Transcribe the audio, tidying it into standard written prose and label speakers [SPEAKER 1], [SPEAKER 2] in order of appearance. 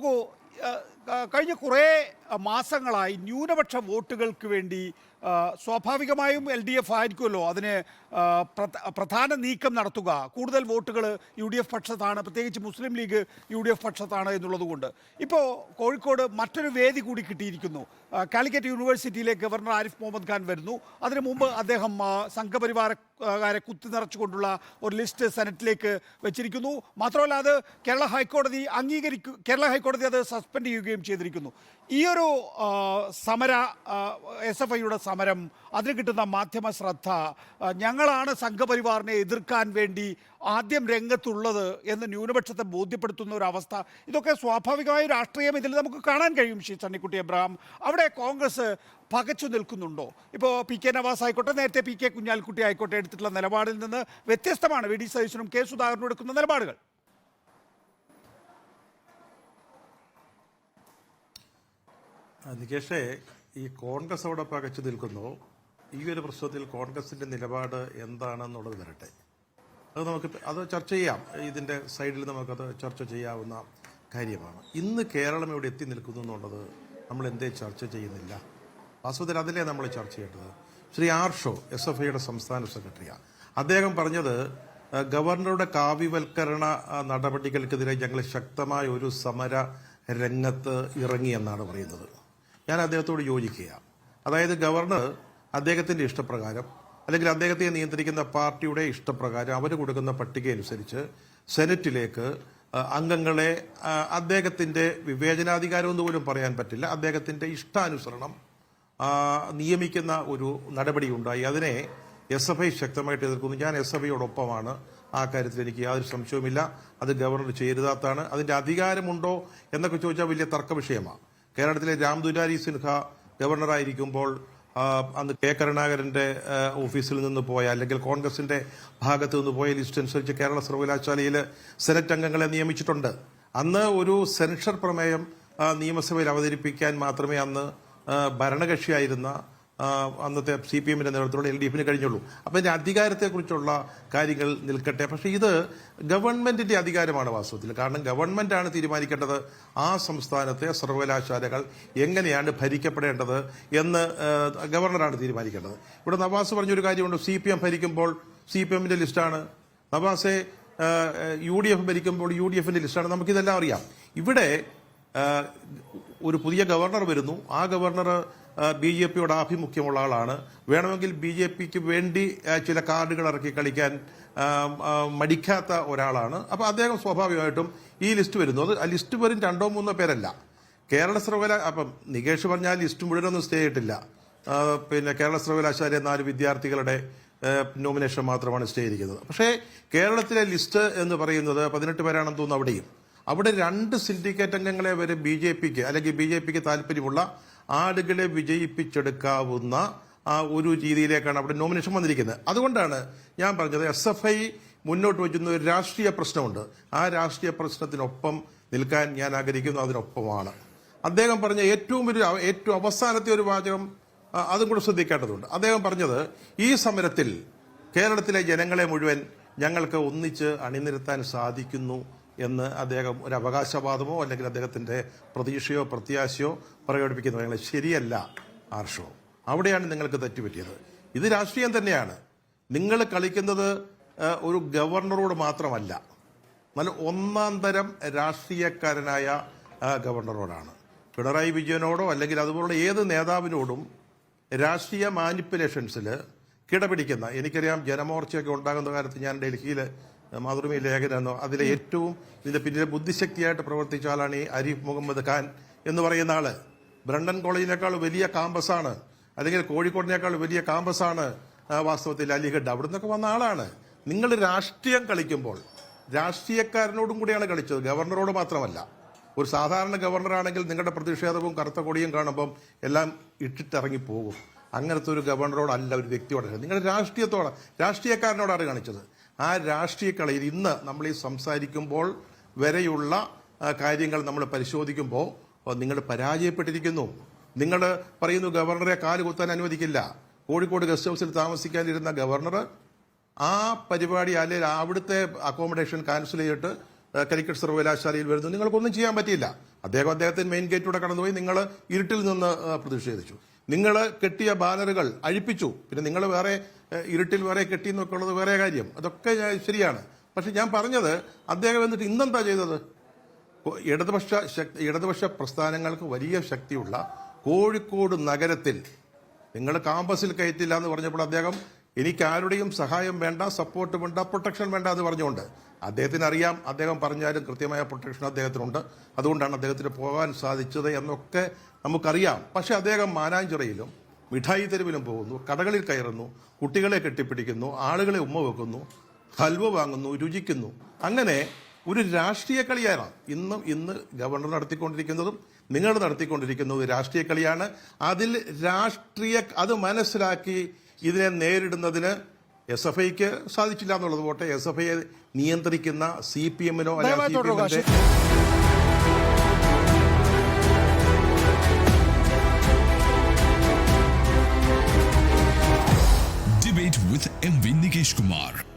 [SPEAKER 1] നോക്കൂ, കഴിഞ്ഞ കുറേ മാസങ്ങളായി ന്യൂനപക്ഷ വോട്ടുകൾക്ക് വേണ്ടി സ്വാഭാവികമായും LDF ആയിരിക്കുമല്ലോ അതിന് പ്രധാന നീക്കം നടത്തുക. കൂടുതൽ വോട്ടുകൾ UDF പക്ഷത്താണ്, പ്രത്യേകിച്ച് മുസ്ലിം ലീഗ് UDF പക്ഷത്താണ് എന്നുള്ളതുകൊണ്ട്. ഇപ്പോൾ കോഴിക്കോട് മറ്റൊരു വേദി കൂടി കിട്ടിയിരിക്കുന്നു. കാലിക്കറ്റ് യൂണിവേഴ്സിറ്റിയിലെ ഗവർണർ ആരിഫ് മുഹമ്മദ് ഖാൻ വരുന്നു. അതിനു മുമ്പ് അദ്ദേഹം സംഘപരിവാരക്കാരെ കുത്തി നിറച്ചുകൊണ്ടുള്ള ഒരു ലിസ്റ്റ് സെനറ്റിലേക്ക് വെച്ചിരിക്കുന്നു. മാത്രമല്ല അത് കേരള ഹൈക്കോടതി അത് സസ്പെൻഡ് ചെയ്യുകയും ചെയ്തിരിക്കുന്നു. ഈയൊരു സമര SFIയുടെ സമരം, അതിന് കിട്ടുന്ന മാധ്യമ ശ്രദ്ധ, ഞങ്ങളാണ് സംഘപരിവാറിനെ എതിർക്കാൻ വേണ്ടി ആദ്യം രംഗത്തുള്ളത് എന്ന് ന്യൂനപക്ഷത്തെ ബോധ്യപ്പെടുത്തുന്ന ഒരു അവസ്ഥ, ഇതൊക്കെ സ്വാഭാവികമായ രാഷ്ട്രീയം ഇതിൽ നമുക്ക് കാണാൻ കഴിയും. ശ്രീ സണ്ണിക്കുട്ടി എബ്രഹാം, അവിടെ കോൺഗ്രസ് പകച്ചു നിൽക്കുന്നുണ്ടോ? ഇപ്പോൾ PK നവാസ് ആയിക്കോട്ടെ, നേരത്തെ PK കുഞ്ഞാലിക്കുട്ടി ആയിക്കോട്ടെ, എടുത്തിട്ടുള്ള നിലപാടിൽ നിന്ന് വ്യത്യസ്തമാണ് VD സതീശനും K സുധാകരനും എടുക്കുന്ന നിലപാടുകൾ.
[SPEAKER 2] നികേഷേ, ഈ കോൺഗ്രസ് അവിടെ പകച്ചു നിൽക്കുന്നു. ഈ ഒരു പ്രശ്നത്തിൽ കോൺഗ്രസിന്റെ നിലപാട് എന്താണെന്നുള്ളത് വരട്ടെ. അത് ചർച്ച ചെയ്യാം. ഇതിന്റെ സൈഡിൽ നമുക്കത് ചർച്ച ചെയ്യാവുന്ന കാര്യമാണ്. ഇന്ന് കേരളം ഇവിടെ എത്തി നിൽക്കുന്നു എന്നുള്ളത് നമ്മൾ എന്തേ ചർച്ച ചെയ്യുന്നില്ല? വാസ്തവത്തിൽ അതിലേ നമ്മൾ ചർച്ച ചെയ്യേണ്ടത്. ശ്രീ ആർഷോ SFIയുടെ സംസ്ഥാന സെക്രട്ടറിയാണ്. അദ്ദേഹം പറഞ്ഞത് ഗവർണറുടെ കാവ്യവൽക്കരണ നടപടികൾക്കെതിരെ ഞങ്ങൾ ശക്തമായ ഒരു സമര രംഗത്ത് ഇറങ്ങിയെന്നാണ് പറയുന്നത്. ഞാൻ അദ്ദേഹത്തോട് യോജിക്കുക. അതായത് ഗവർണർ അദ്ദേഹത്തിന്റെ ഇഷ്ടപ്രകാരം അല്ലെങ്കിൽ അദ്ദേഹത്തെ നിയന്ത്രിക്കുന്ന പാർട്ടിയുടെ ഇഷ്ടപ്രകാരം അവർ കൊടുക്കുന്ന പട്ടിക അനുസരിച്ച് സെനറ്റിലേക്ക് അംഗങ്ങളെ അദ്ദേഹത്തിന്റെ വിവേചനാധികാരം എന്ന് പോലും പറയാൻ പറ്റില്ല, അദ്ദേഹത്തിന്റെ ഇഷ്ടാനുസരണം നിയമിക്കുന്ന ഒരു നടപടി ഉണ്ടായി. അതിനെ SFI ശക്തമായിട്ട് എതിർക്കുന്നു. ഞാൻ SFIയോടൊപ്പമാണ്. ആ കാര്യത്തിൽ എനിക്ക് യാതൊരു സംശയവുമില്ല. അത് ഗവർണർ ചെയ്യരുതാത്താണ്. അതിന്റെ അധികാരമുണ്ടോ എന്നൊക്കെ ചോദിച്ചാൽ വലിയ തർക്ക വിഷയമാണ്. കേരളത്തിലെ രാംദുലാരി സിൻഹ ഗവർണറായിരിക്കുമ്പോൾ അന്ന് K കരുണാകരന്റെ ഓഫീസിൽ നിന്ന് പോയ അല്ലെങ്കിൽ കോൺഗ്രസിന്റെ ഭാഗത്തു നിന്ന് പോയ ലിസ്റ്റ് അനുസരിച്ച് കേരള സർവകലാശാലയിൽ സെനറ്റ് അംഗങ്ങളെ നിയമിച്ചിട്ടുണ്ട്. അന്ന് ഒരു സെൻഷർ പ്രമേയം നിയമസഭയിൽ അവതരിപ്പിക്കാൻ മാത്രമേ അന്ന് ഭരണകക്ഷിയായിരുന്ന അന്നത്തെ CPMന്റെ നേതൃത്വത്തിലുള്ള LDFന് കഴിഞ്ഞുള്ളൂ. അപ്പം ഇതിന്റെ അധികാരത്തെക്കുറിച്ചുള്ള കാര്യങ്ങൾ നിൽക്കട്ടെ. പക്ഷെ ഇത് ഗവൺമെന്റിന്റെ അധികാരമാണ് വാസ്തവത്തിൽ. കാരണം ഗവൺമെന്റാണ് തീരുമാനിക്കേണ്ടത് ആ സംസ്ഥാനത്തെ സർവകലാശാലകൾ എങ്ങനെയാണ് ഭരിക്കപ്പെടേണ്ടത് എന്ന് ഗവർണറാണ് തീരുമാനിക്കേണ്ടത്. ഇവിടെ നവാസ് പറഞ്ഞൊരു കാര്യമുണ്ട്, CPM ഭരിക്കുമ്പോൾ CPMന്റെ ലിസ്റ്റാണ്, നവാസെ UDF ഭരിക്കുമ്പോൾ UDFന്റെ ലിസ്റ്റാണ്. നമുക്കിതെല്ലാം അറിയാം. ഇവിടെ ഒരു പുതിയ ഗവർണർ വരുന്നു. ആ ഗവർണർ BJPയോട് ആഭിമുഖ്യമുള്ള ആളാണ്. വേണമെങ്കിൽ BJPക്ക് വേണ്ടി ചില കാർഡുകൾ ഇറക്കി കളിക്കാൻ മടിക്കാത്ത ഒരാളാണ്. അപ്പോൾ അദ്ദേഹം സ്വാഭാവികമായിട്ടും ഈ ലിസ്റ്റ് വരുന്നു. അത് ആ ലിസ്റ്റ് വരും 2-3 പേരല്ല. കേരള സർവകലാശാല, അപ്പം നികേഷ് പറഞ്ഞാൽ ലിസ്റ്റ് മുഴുവനൊന്നും സ്റ്റേ ചെയ്തിട്ടില്ല. പിന്നെ കേരള സർവകലാശാലയിലെ 4 വിദ്യാർത്ഥികളുടെ നോമിനേഷൻ മാത്രമാണ് സ്റ്റേ ചെയ്തിരിക്കുന്നത്. പക്ഷേ കേരളത്തിലെ ലിസ്റ്റ് എന്ന് പറയുന്നത് 18 പേരാണെന്ന് തോന്നുന്നു. അവിടെ 2 സിൻഡിക്കേറ്റ് അംഗങ്ങളെ വരെ BJPക്ക് അല്ലെങ്കിൽ BJPക്ക് താല്പര്യമുള്ള ആളുകളെ വിജയിപ്പിച്ചെടുക്കാവുന്ന ഒരു രീതിയിലേക്കാണ് അവിടെ നോമിനേഷൻ വന്നിരിക്കുന്നത്. അതുകൊണ്ടാണ് ഞാൻ പറഞ്ഞത് SFI മുന്നോട്ട് വയ്ക്കുന്ന ഒരു രാഷ്ട്രീയ പ്രശ്നമുണ്ട്. ആ രാഷ്ട്രീയ പ്രശ്നത്തിനൊപ്പം നിൽക്കാൻ ഞാൻ ആഗ്രഹിക്കുന്നു. അതിനൊപ്പമാണ് അദ്ദേഹം പറഞ്ഞ ഏറ്റവും അവസാനത്തെ ഒരു വാചകം, അതും കൂടെ ശ്രദ്ധിക്കേണ്ടതുണ്ട്. അദ്ദേഹം പറഞ്ഞത് ഈ സമരത്തിൽ കേരളത്തിലെ ജനങ്ങളെ മുഴുവൻ ഞങ്ങൾക്ക് ഒന്നിച്ച് അണിനിരത്താൻ സാധിക്കുന്നു എന്ന് അദ്ദേഹം ഒരു അവകാശവാദമോ അല്ലെങ്കിൽ അദ്ദേഹത്തിന്റെ പ്രതീക്ഷയോ പ്രത്യാശയോ പ്രകടിപ്പിക്കുന്നത് ശരിയല്ല. ആർഷോ, അവിടെയാണ് നിങ്ങൾക്ക് തെറ്റുപറ്റിയത്. ഇത് രാഷ്ട്രീയം തന്നെയാണ്. നിങ്ങൾ കളിക്കുന്നത് ഒരു ഗവർണറോട് മാത്രമല്ല, നല്ല ഒന്നാം തരം രാഷ്ട്രീയക്കാരനായ ഗവർണറോടാണ്. പിണറായി വിജയനോടോ അല്ലെങ്കിൽ അതുപോലുള്ള ഏത് നേതാവിനോടും രാഷ്ട്രീയ മാനിപ്പുലേഷൻസിൽ കിടപിടിക്കുന്ന, എനിക്കറിയാം ജനമോർച്ചയൊക്കെ ഉണ്ടാകുന്ന കാലത്ത് ഞാൻ ഡൽഹിയിൽ മാതൃഭൂമി ലേഖനം, അതിലെ ഏറ്റവും ഇതിന്റെ പിന്നിലെ ബുദ്ധിശക്തിയായിട്ട് പ്രവർത്തിച്ച ആളാണ് ഈ ആരിഫ് മുഹമ്മദ് ഖാൻ എന്ന് പറയുന്ന ആള്. ബ്രണ്ടൻ കോളേജിനേക്കാൾ വലിയ കാമ്പസാണ്, അല്ലെങ്കിൽ കോഴിക്കോടിനേക്കാൾ വലിയ കാമ്പസാണ് വാസ്തവത്തിൽ അലിഗഡ്. അവിടെ നിന്നൊക്കെ വന്ന ആളാണ്. നിങ്ങൾ രാഷ്ട്രീയം കളിക്കുമ്പോൾ രാഷ്ട്രീയക്കാരനോടും കൂടിയാണ് കളിച്ചത്, ഗവർണറോട് മാത്രമല്ല. ഒരു സാധാരണ ഗവർണറാണെങ്കിൽ നിങ്ങളുടെ പ്രതിഷേധവും കറുത്ത കൊടിയും കാണുമ്പം എല്ലാം ഇട്ടിട്ടിറങ്ങി പോകും. അങ്ങനത്തെ ഒരു ഗവർണറോടല്ല, ഒരു വ്യക്തിയോടല്ല. നിങ്ങളുടെ രാഷ്ട്രീയക്കാരനോടാണ് കാണിച്ചത്. ആ രാഷ്ട്രീയ കളിയിൽ ഇന്ന് നമ്മൾ ഈ സംസാരിക്കുമ്പോൾ വരെയുള്ള കാര്യങ്ങൾ നമ്മൾ പരിശോധിക്കുമ്പോൾ നിങ്ങൾ പരാജയപ്പെട്ടിരിക്കുന്നു. നിങ്ങൾ പറയുന്നു ഗവർണറെ കാല് കുത്താൻ അനുവദിക്കില്ല. കോഴിക്കോട് ഗസ്റ്റ് ഹൗസിൽ താമസിക്കാനിരുന്ന ഗവർണർ ആ പരിപാടി അല്ലെങ്കിൽ അവിടുത്തെ അക്കോമഡേഷൻ ക്യാൻസൽ ചെയ്തിട്ട് കാലിക്കറ്റ് സർവകലാശാലയിൽ വരുന്നു. നിങ്ങൾക്കൊന്നും ചെയ്യാൻ പറ്റിയില്ല. അദ്ദേഹത്തിന് മെയിൻ ഗേറ്റിലൂടെ കടന്നുപോയി. നിങ്ങൾ ഇരുട്ടിൽ നിന്ന് പ്രതിഷേധിച്ചു. നിങ്ങൾ കെട്ടിയ ബാനറുകൾ അഴിപ്പിച്ചു. പിന്നെ നിങ്ങൾ വേറെ ഇരുട്ടിൽ വേറെ കെട്ടിയെന്നൊക്കെ ഉള്ളത് വേറെ കാര്യം. അതൊക്കെ ശരിയാണ്. പക്ഷെ ഞാൻ പറഞ്ഞത് അദ്ദേഹം എന്നിട്ട് ഇന്നെന്താ ചെയ്തത്? ഇടതുപക്ഷ പ്രസ്ഥാനങ്ങൾക്ക് വലിയ ശക്തിയുള്ള കോഴിക്കോട് നഗരത്തിൽ നിങ്ങൾ കാമ്പസിൽ കയറ്റില്ല എന്ന് പറഞ്ഞപ്പോൾ അദ്ദേഹം എനിക്ക് ആരുടെയും സഹായം വേണ്ട, സപ്പോർട്ട് വേണ്ട, പ്രൊട്ടക്ഷൻ വേണ്ട എന്ന് പറഞ്ഞുകൊണ്ട് അദ്ദേഹത്തിന് അറിയാം. അദ്ദേഹം പറഞ്ഞാലും കൃത്യമായ പ്രൊട്ടക്ഷൻ അദ്ദേഹത്തിനുണ്ട്. അതുകൊണ്ടാണ് അദ്ദേഹത്തിന് പോകാൻ സാധിച്ചത് എന്നൊക്കെ നമുക്കറിയാം. പക്ഷെ അദ്ദേഹം മാനാഞ്ചിറയിലും മിഠായി തെരുവിലും പോകുന്നു, കടകളിൽ കയറുന്നു, കുട്ടികളെ കെട്ടിപ്പിടിക്കുന്നു, ആളുകളെ ഉമ്മ വെക്കുന്നു, ഹൽവ വാങ്ങുന്നു, രുചിക്കുന്നു. അങ്ങനെ ഒരു രാഷ്ട്രീയ കളിയാണ് ഇന്ന് ഗവർണർ നടത്തിക്കൊണ്ടിരിക്കുന്നതും നിങ്ങൾ നടത്തിക്കൊണ്ടിരിക്കുന്നത് രാഷ്ട്രീയ കളിയാണ്. അതിൽ അത് മനസ്സിലാക്കി ഇതിനെ നേരിടുന്നതിന് SFIക്ക് സാധിച്ചില്ല എന്നുള്ളത് പോട്ടെ. SFIയെ നിയന്ത്രിക്കുന്ന CPMനോ അല്ലെങ്കിൽ
[SPEAKER 3] Debate with MV Nikesh Kumar.